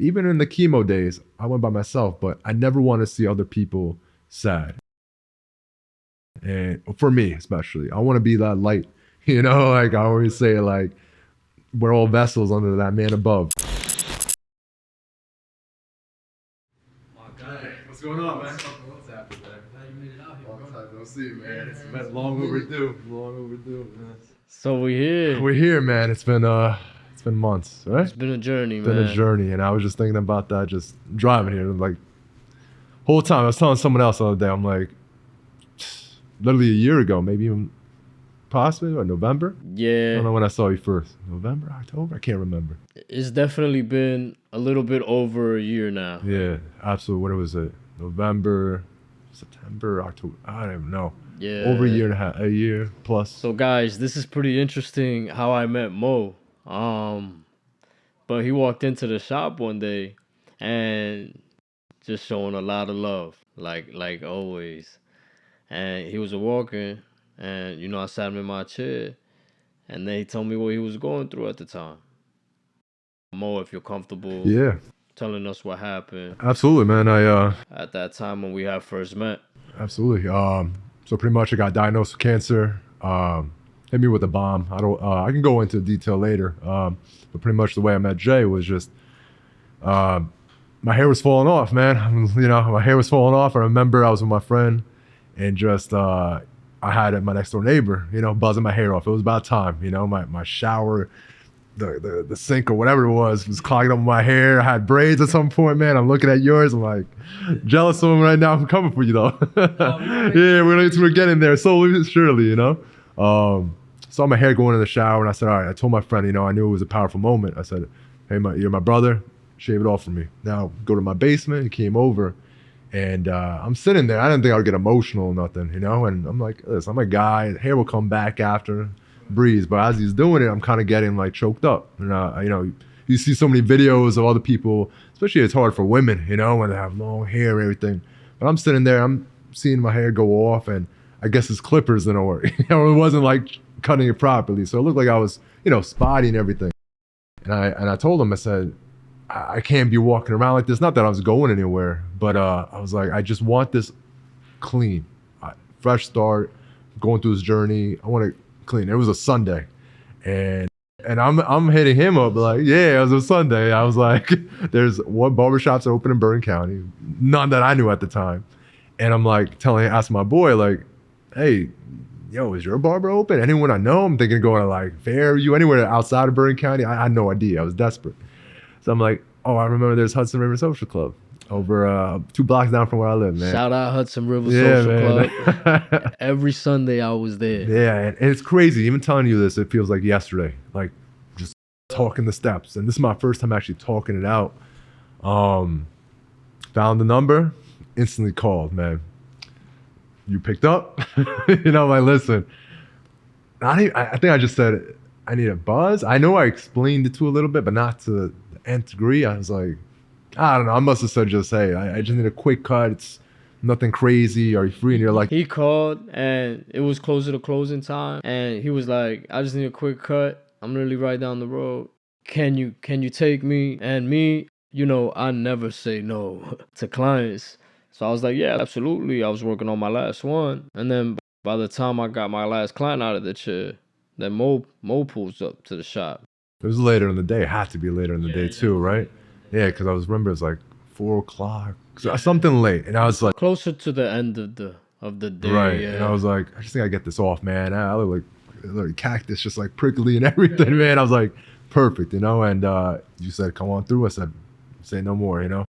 even in the chemo days, I went by myself, but I never want to see other people sad. And for me, especially, I want to be that light, like I always say, like, we're all vessels under that man above. What's going on, man? What's happening, man? Glad you made it out here, Long bro. time no see, man. It's been long overdue. Long overdue, man. So we're here. We're here, man. It's been months, right? It's been a journey, It's man. been a journey, and I was just thinking about that, just driving here, like, whole time. I was telling someone else the other day, I'm like, literally a year ago, maybe even possibly, or November? I Yeah, don't know when I saw you first. November, October? I can't remember. it's definitely been a little bit over a year now. Yeah, absolutely. What was it? November, September, October? I don't even know. Yeah. Over a year and a half, a year plus. So guys, this is pretty interesting how I met Mo. But he walked into the shop one day and just showing a lot of love, like always. And he was walking, and I sat him in my chair, and then he told me what he was going through at the time. Mo, if you're comfortable Yeah, telling us what happened absolutely, man. at that time when we had first met. Absolutely. So pretty much I got diagnosed with cancer. Hit me with a bomb. I can go into detail later. But pretty much the way I met Jay was just, my hair was falling off, man. My hair was falling off. I remember I was with my friend and just, I had my next door neighbor, buzzing my hair off. It was about time, my shower, the sink or whatever it was clogging up my hair. I had braids at some point, man. I'm looking at yours. I'm like, jealous of him right now. I'm coming for you though. Yeah, we're getting there slowly, surely, Saw my hair going in the shower and I said, all right, I told my friend, I knew it was a powerful moment. I said, hey, you're my brother, shave it off for me. Now go to my basement. He came over and I'm sitting there. I didn't think I would get emotional or nothing, and I'm like, listen, I'm a guy, hair will come back after, breeze. But as he's doing it, I'm kind of getting like choked up. And you see so many videos of other people, especially it's hard for women, when they have long hair and everything. But I'm sitting there, I'm seeing my hair go off, and I guess his clippers didn't work. It wasn't like cutting it properly. So it looked like I was, spotty and everything. And I told him, I said, I can't be walking around like this. Not that I was going anywhere, but I was like, I just want this clean, fresh start, going through this journey. I want to clean. It was a Sunday, and I'm hitting him up like, yeah, it was a Sunday. I was like, there's one barbershops open in Bergen County, none that I knew at the time, and I'm like asking my boy like, hey, yo, is your barber open? Anyone I know? I'm thinking of going to like Fairview, anywhere outside of Bergen County. I had no idea. I was desperate. So I'm like, oh, I remember there's Hudson River Social Club over 2 blocks down from where I live, man. Shout out Hudson River Yeah, Social man. Club. Every Sunday I was there. Yeah, and it's crazy. Even telling you this, it feels like yesterday. Like just talking the steps. And this is my first time actually talking it out. Found the number, instantly called, man. You picked up? Like, listen. I think I just said, I need a buzz. I know I explained it to a little bit, but not to the nth degree. I was like, I don't know. I must have said just, hey, I just need a quick cut. It's nothing crazy. Are you free? And you're like, He called and it was closer to closing time, and he was like, I just need a quick cut. I'm literally right down the road. Can you take me? And me, I never say no to clients. So I was like, yeah, absolutely. I was working on my last one. And then by the time I got my last client out of the chair, then Mo pulls up to the shop. it was later in the day. It had to be later in the day too, right? Yeah, because remember it was like 4 o'clock, something late. And I was like, Closer to the end of the day. right. Yeah. And I was like, I just think I get this off, man. I look like cactus, just like prickly and everything, man. I was like, perfect, And you said, come on through. I said, say no more,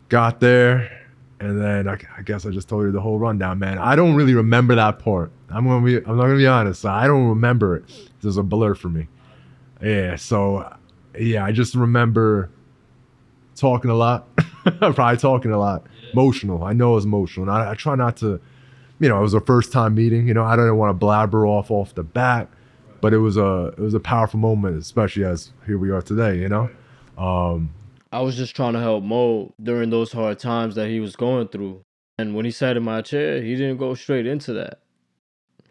Got there. And then I guess I just told you the whole rundown, man. I don't really remember that part. I'm not gonna be honest. I don't remember it. There's a blur for me. Yeah. So yeah, I just remember talking a lot. Probably talking a lot. Emotional. I know it was emotional. And I try not to, it was a first time meeting. I didn't want to blabber off the bat, but it was a powerful moment, especially as here we are today. I was just trying to help Mo during those hard times that he was going through. And when he sat in my chair, he didn't go straight into that.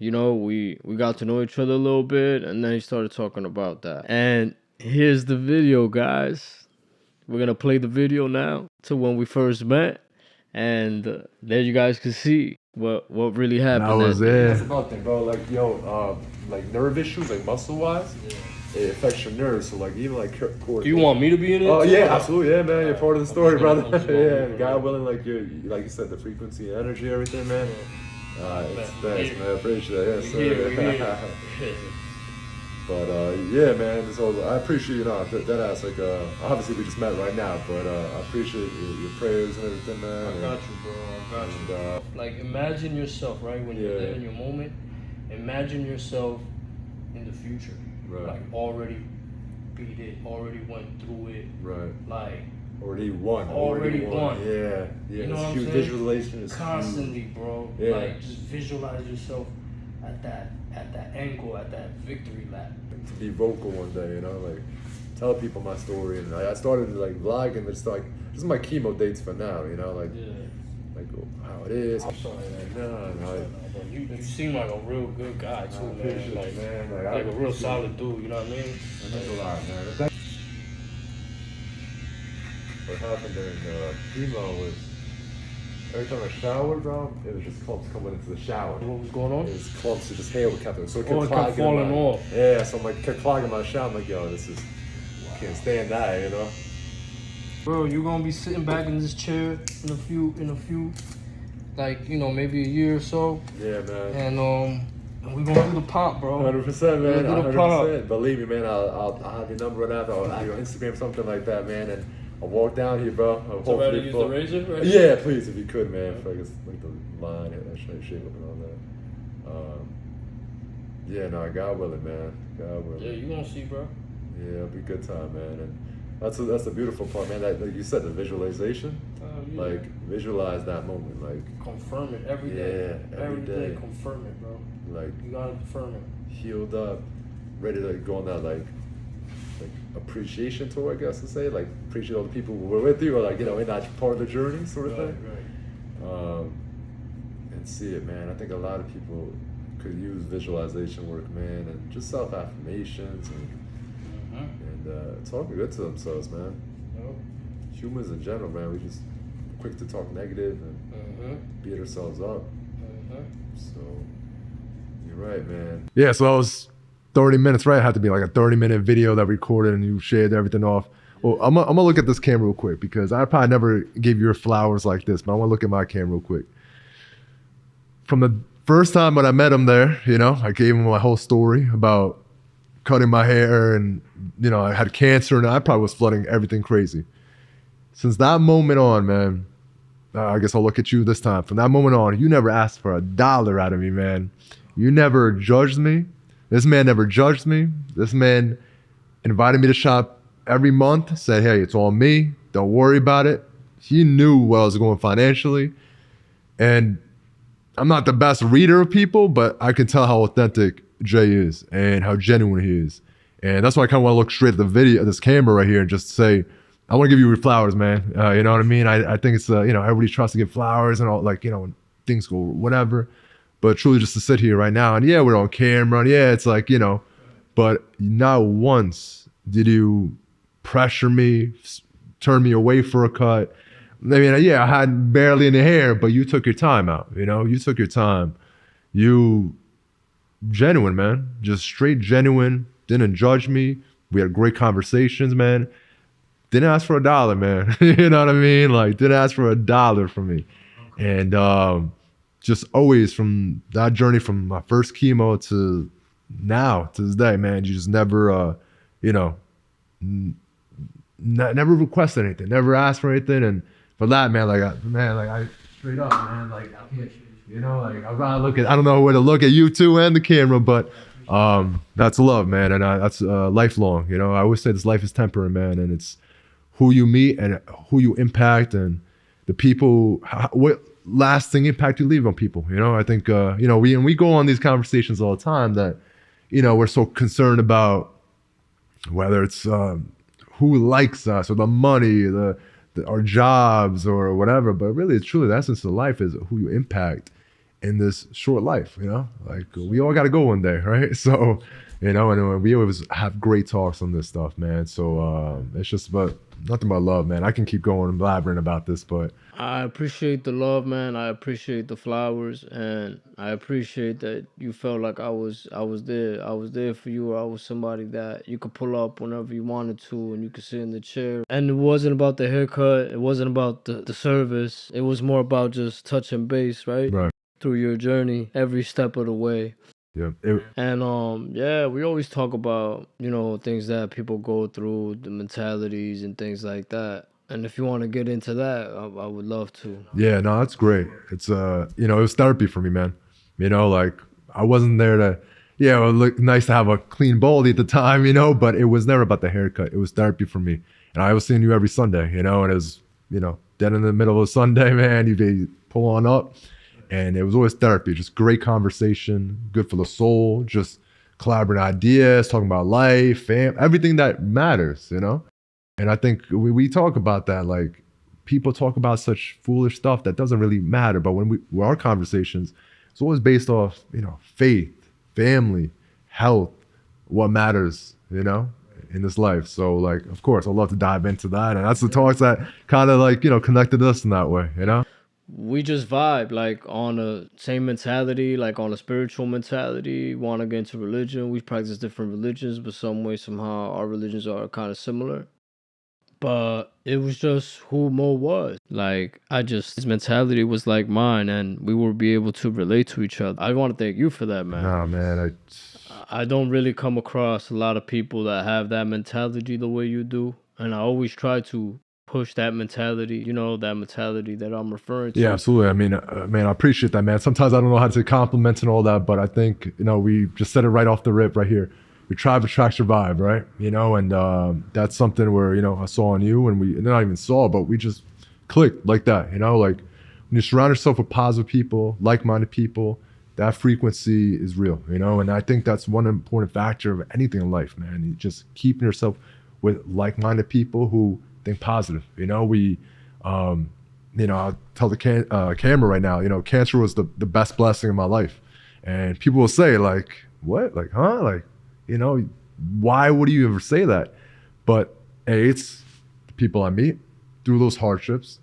We got to know each other a little bit, and then he started talking about that. And here's the video, guys. We're gonna play the video now to when we first met, and there you guys can see what really happened. That was that day. it. That's about thing, bro. Like, yo, like nerve issues, like muscle wise, it affects your nerves. So like even like Do you want me to be in it? Oh too? yeah, absolutely, yeah, man. You're part of the story, brother. Yeah. Yeah, God willing, like like you said, the frequency, energy, everything, man. It's best, man. Appreciate it. Yes, sir. But yeah, man. So I appreciate that ass. Like obviously we just met right now, but I appreciate your prayers and everything, man. I got you, bro. I got you. Like imagine yourself, right? When you're there in your moment, imagine yourself in the future, right? Like already beat it, already went through it, right? Like already won. Yeah. You know what I'm huge saying? Visualization is constantly, huge. bro. Yeah. Like just visualize yourself at that angle, at that victory lap. To be vocal one day, like tell people my story, and I started like vlogging. It's like this is my chemo dates for now, like how it is. I'm sorry, man. No. You seem like a real good guy too, man. Like a real solid dude. You know what I mean? That means a lot, man. What happened during chemo was every time I showered, bro, it was just clumps coming into the shower. What was going on? It was clumps, it just hair would kept so it it kept falling off. Yeah, so I'm like kept clogging my shower. I'm like, yo, can't stand that, Bro, you're gonna be sitting back in this chair in a few, like maybe a year or so. Yeah, man. And we're gonna do the pump, bro. 100%, man. We're gonna do the 100%. pump. Believe me, man. I'll have your number right after. I'll have your Instagram, something like that, man. And I'll walk down here, bro. So ready to use the razor? Right? Yeah, please, if you could, man. I guess like the line and that shape up and all that. Yeah, no, God willing, man. God willing. Yeah, you gonna see, bro. Yeah, it'll be a good time, man. And that's the beautiful part, man. That, like you said, the visualization. Yeah. Like visualize that moment, like confirm it every day. Yeah, every day. Confirm it, bro. Like you gotta confirm it. Healed up, ready to go on that like appreciation tour, I guess to say. Like appreciate all the people who were with you, or like in that part of the journey, sort of thing. Right. And see it, man. I think a lot of people could use visualization work, man, and just self-affirmations and talking good to themselves, man. Humans in general, man, we just quick to talk negative and beat ourselves up. So you're right, man. Yeah, so that was 30 minutes, right? It had to be like a 30-minute video that we recorded and you shared everything off. Well, I'm gonna look at this camera real quick because I probably never gave you your flowers like this, but I want to look at my camera real quick. From the first time when I met him there, I gave him my whole story about cutting my hair and, I had cancer and I probably was flooding everything crazy. Since that moment on, man, I guess I'll look at you this time. From that moment on, you never asked for $1 out of me, man. You never judged me. This man never judged me. This man invited me to shop every month, said, hey, it's all me. Don't worry about it. He knew where I was going financially. And I'm not the best reader of people, but I can tell how authentic Jay is and how genuine he is. And that's why I kind of want to look straight at the video, this camera right here, and just say, I want to give you your flowers, man. You know what I mean? I think it's, everybody tries to give flowers and all, like, when things go whatever. But truly just to sit here right now, and yeah, we're on camera, and yeah, it's like, but not once did you pressure me, turn me away for a cut. I mean, yeah, I had barely any hair, but you took your time out, you took your time. You genuine, man, just straight genuine, didn't judge me. We had great conversations, man. Didn't ask for $1, man. You know what I mean? Like, didn't ask for $1 from me. And just always from that journey from my first chemo to now, to this day, man, you just never, never requested anything, never asked for anything. And for that, man, I straight up, man, like, I can't, like, I don't know where to look at you two and the camera, but that's love, man. And that's lifelong, I always say this life is temporary, man. And it's who you meet and who you impact and the people, what lasting impact you leave on people. I think, we go on these conversations all the time that, we're so concerned about whether it's who likes us or the money, our jobs or whatever. But really, it's truly the essence of life is who you impact in this short life, like we all got to go one day, right? So, and we always have great talks on this stuff, man. So it's just, but Nothing but love, man. I can keep going and blabbering about this, but I appreciate the love, man. I appreciate the flowers, and I appreciate that you felt like I was there. I was there for you. I was somebody that you could pull up whenever you wanted to, and you could sit in the chair. And it wasn't about the haircut. It wasn't about the service. It was more about just touching base, right? right, Through your journey, every step of the way. yeah, And yeah, we always talk about, things that people go through, the mentalities and things like that. And if you want to get into that, I would love to. yeah. No, that's great. It's it was therapy for me, man. Like I wasn't there to, yeah, it would look nice to have a clean baldy at the time, but it was never about the haircut. It was therapy for me. And I was seeing you every Sunday, and it was, dead in the middle of a Sunday, man. You'd be pull on up. And it was always therapy, just great conversation, good for the soul, just collaborating ideas, talking about life, everything that matters, And I think we talk about that, like people talk about such foolish stuff that doesn't really matter. But our conversations, it's always based off, faith, family, health, what matters, in this life. So like, of course, I'd love to dive into that. And that's the talks that kind of like, connected us in that way, We just vibe like on a same mentality, like on a spiritual mentality, want to get into religion. We practice different religions, but some way, somehow, our religions are kind of similar. But it was just who Mo was. Like, his mentality was like mine, and we would be able to relate to each other. I want to thank you for that, man. Nah, man, I don't really come across a lot of people that have that mentality the way you do. And I always try to push that mentality, that mentality that I'm referring to. Yeah, absolutely. I mean, man, I appreciate that, man. Sometimes I don't know how to say compliments and all that, but I think, we just said it right off the rip right here. Your tribe attracts your vibe, right? And that's something where, I saw on you and we not even saw, but we just clicked like that, like when you surround yourself with positive people, like-minded people, that frequency is real, and I think that's one important factor of anything in life, man. You just keeping yourself with like-minded people who think positive. I'll tell the camera right now, cancer was the best blessing in my life. And people will say like, what? Like, huh? Like, why would you ever say that? But hey, it's the people I meet through those hardships,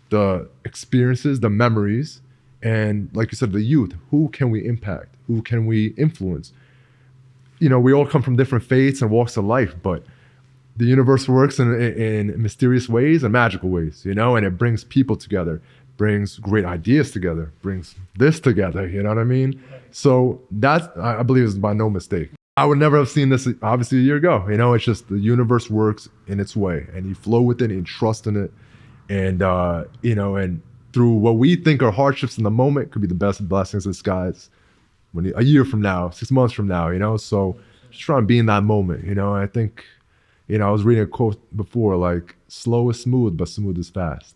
the experiences, the memories, and like you said, the youth. Who can we impact? Who can we influence? We all come from different faiths and walks of life, but the universe works in mysterious ways and magical ways, and it brings people together, brings great ideas together, brings this together, you know what I mean? So that, I believe, is by no mistake. I would never have seen this, obviously, a year ago. It's just the universe works in its way, and you flow with it and you trust in it. And, and through what we think are hardships in the moment could be the best blessings in disguise a year from now, 6 months from now, so just try and be in that moment, I think, I was reading a quote before, like, slow is smooth, but smooth is fast.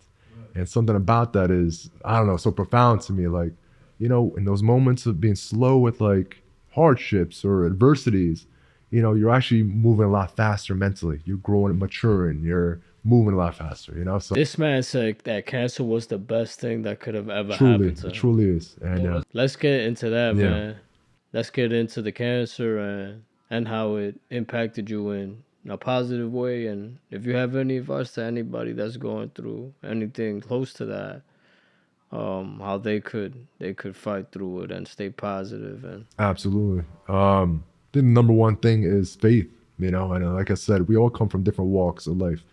And something about that is, I don't know, so profound to me. Like, in those moments of being slow with like hardships or adversities, you're actually moving a lot faster mentally. You're growing and maturing. You're moving a lot faster, So this man said that cancer was the best thing that could have ever happened to him. It truly is. And let's get into that, man. Let's get into the cancer and how it impacted you in a positive way. And if you have any advice to anybody that's going through anything close to that, how they could fight through it and stay positive. And absolutely. I think the number one thing is faith, and like I said, we all come from different walks of life.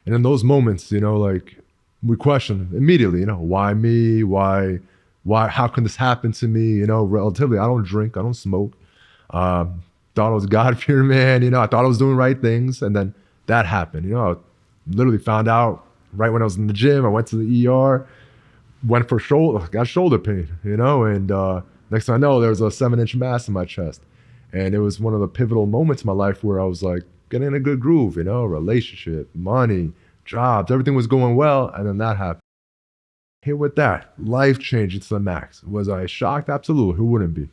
And in those moments, like we question immediately, why me? Why, how can this happen to me? Relatively, I don't drink, I don't smoke. Thought I was a God-fearing man, I thought I was doing right things. And then that happened, I literally found out right when I was in the gym. I went to the ER, went for got shoulder pain, and next thing I know, there was a 7-inch mass in my chest. And it was one of the pivotal moments in my life where I was like, getting in a good groove, relationship, money, jobs, everything was going well. And then that happened. Here with that, life changed to the max. Was I shocked? Absolutely. Who wouldn't be?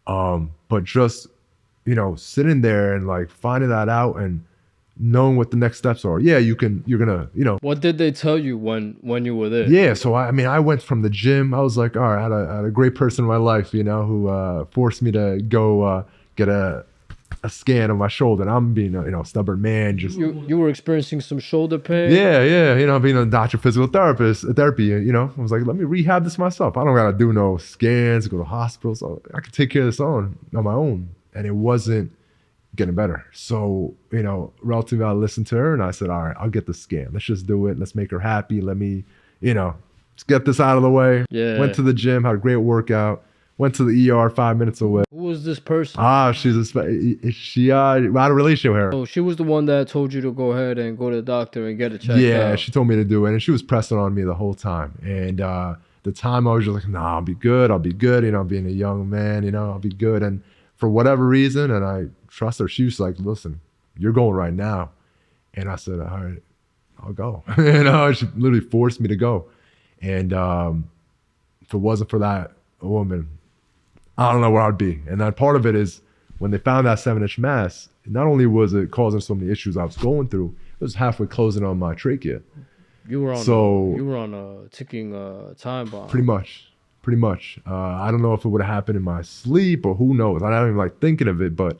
But just, sitting there and like finding that out and knowing what the next steps are. Yeah, you're gonna, What did they tell you when you were there? Yeah, so I went from the gym. I was like, all right, I had a great person in my life, who forced me to go get a a scan of my shoulder. And I'm being a stubborn man. Just You were experiencing some shoulder pain. yeah. Being a doctor, physical therapy. I was like, let me rehab this myself. I don't gotta do no scans, go to hospitals. So I can take care of this on my own. And it wasn't getting better. So, relatively, I listened to her and I said, all right, I'll get the scan. Let's just do it. Let's make her happy. Let me, let's get this out of the way. Yeah. Went to the gym, had a great workout. Went to the ER 5 minutes away. Who was this person? She I had a relationship with her. Oh, she was the one that told you to go ahead and go to the doctor and get it checked out. Yeah, she told me to do it, and she was pressing on me the whole time. And the time I was just like, nah, I'll be good. Being a young man, I'll be good. And for whatever reason, and I trust her, she was like, listen, you're going right now. And I said, all right, I'll go. She literally forced me to go. And if it wasn't for that woman, I don't know where I'd be. And that part of it is when they found that 7-inch mass, not only was it causing so many issues I was going through, it was halfway closing on my trachea. You were on a ticking time bomb. Pretty much. I don't know if it would have happened in my sleep or who knows. I don't even like thinking of it, but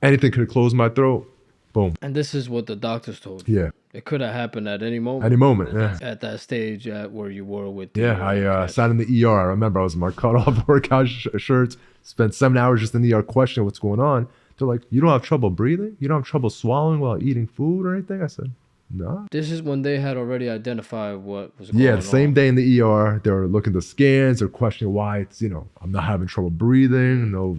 anything could have closed my throat. Boom. And this is what the doctors told you. Yeah. It could have happened at any moment. Any moment, yeah. At that stage where you were with I sat in the ER. I remember I was in my cutoff workout shirts, spent 7 hours just in the ER questioning what's going on. They're like, you don't have trouble breathing? You don't have trouble swallowing while eating food or anything? I said, no. This is when they had already identified what was going on. Yeah, the same day in the ER, they were looking at the scans, they're questioning why it's, I'm not having trouble breathing, no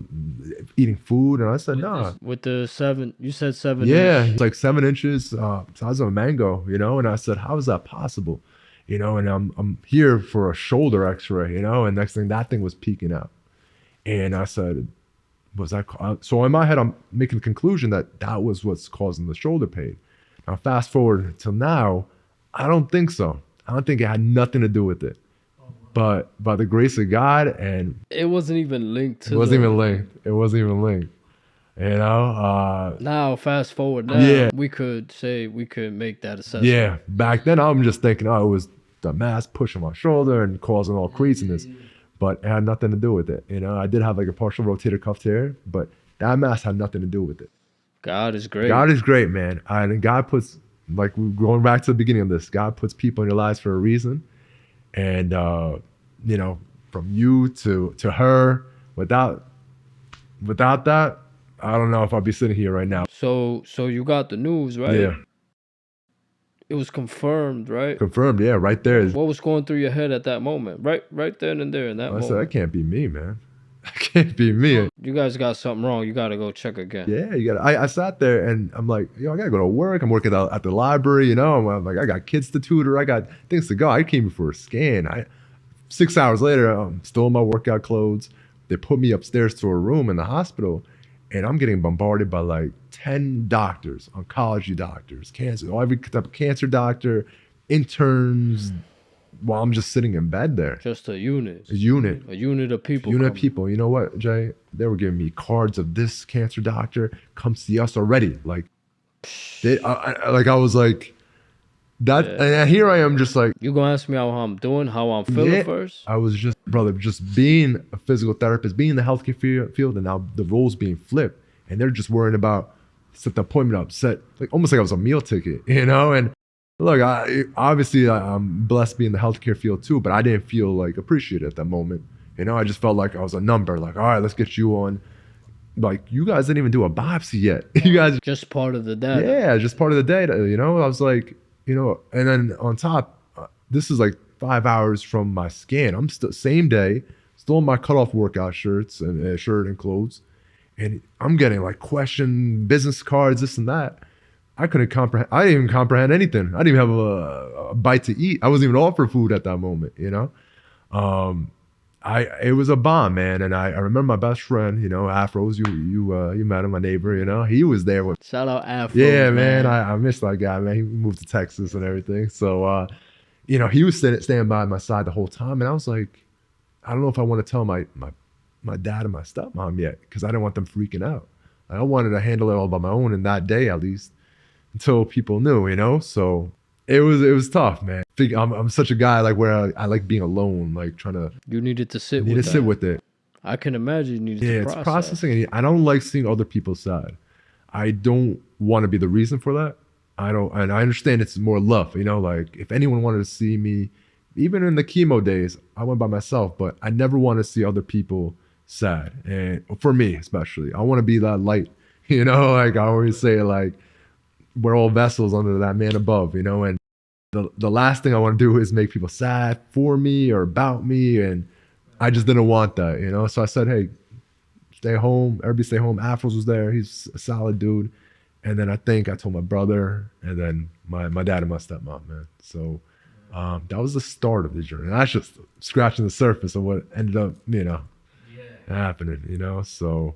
eating food. And I said, nah. With the 7, you said 7 Yeah, inch. it's like 7 inches, size of a mango, and I said, how is that possible? And I'm here for a shoulder x-ray, and next thing, that thing was peeking out. And I said, was that, so in my head, I'm making the conclusion that was what's causing the shoulder pain. Now, fast forward till now, I don't think so. I don't think it had nothing to do with it. But by the grace of God, and it wasn't even linked to It wasn't even linked. Now, fast forward now, we could make that assessment. Yeah, back then I'm just thinking, it was the mass pushing my shoulder and causing all craziness. But it had nothing to do with it. I did have like a partial rotator cuff tear, but that mass had nothing to do with it. God is great. God is great, man. And God puts, like, going back to the beginning of this, God puts people in your lives for a reason. And, from you to her, without that, I don't know if I'd be sitting here right now. So you got the news, right? Yeah. It was confirmed, right? Confirmed, yeah, right there. What was going through your head at that moment? Right then and there in that moment. I said, that can't be me, man. That can't be me. You guys got something wrong. You got to go check again. Yeah, you got. I sat there and I'm like, I gotta go to work. I'm working at the library. I'm like, I got kids to tutor. I got things to go. I came here for a scan. 6 hours later, I'm still in my workout clothes. They put me upstairs to a room in the hospital, and I'm getting bombarded by like 10 doctors, oncology doctors, every type of cancer doctor, interns. While I'm just sitting in bed there. Just a unit. A unit of people. Of people. You know what, Jay? They were giving me cards of this cancer doctor. Come see us already. Like, I was like, that. Yeah. And here I am, just like. You gonna ask me how I'm doing, how I'm feeling first? I was just being a physical therapist, being in the healthcare field, and now the roles being flipped, and they're just worrying about set the appointment up, almost like I was a meal ticket, and. Look, obviously I'm blessed being in the healthcare field too, but I didn't feel like appreciated at that moment. I just felt like I was a number. Like, all right, let's get you on. Like, you guys didn't even do a biopsy yet. You guys just part of the data. Yeah, just part of the data. I was like, and then on top, this is like 5 hours from my scan. I'm still same day, still in my cutoff workout shirts and shirt and clothes, and I'm getting like business cards, this and that. I couldn't comprehend. I didn't even comprehend anything. I didn't even have a bite to eat. I wasn't even offered food at that moment. It was a bomb, man. And I remember my best friend, Afros. You met him, my neighbor. He was there with. Shout out Afros. Yeah, man. I miss that guy, man. He moved to Texas and everything. So, he was standing by my side the whole time, and I was like, I don't know if I want to tell my dad and my stepmom yet, because I didn't want them freaking out. I wanted to handle it all by my own in that day, at least. Until people knew, so it was tough, man. I'm such a guy like where I like being alone, like trying to. You needed to sit. Sit with it. I can imagine you needed Yeah, to it's process. processing, and I don't like seeing other people sad. I don't want to be the reason for that. I don't, and I understand it's more love, you know, like if anyone wanted to see me, even in the chemo days, I went by myself, but I never want to see other people sad. And for me, especially, I want to be that light, you know, like I always say, like we're all vessels under that man above, you know, and the last thing I want to do is make people sad for me or about me. And I just didn't want that, you know? So I said, hey, stay home. Everybody stay home. Afros was there. He's a solid dude. And then I think I told my brother and then my dad and my stepmom, man. So that was the start of the journey. And that's just scratching the surface of what ended up, you know, happening, you know? So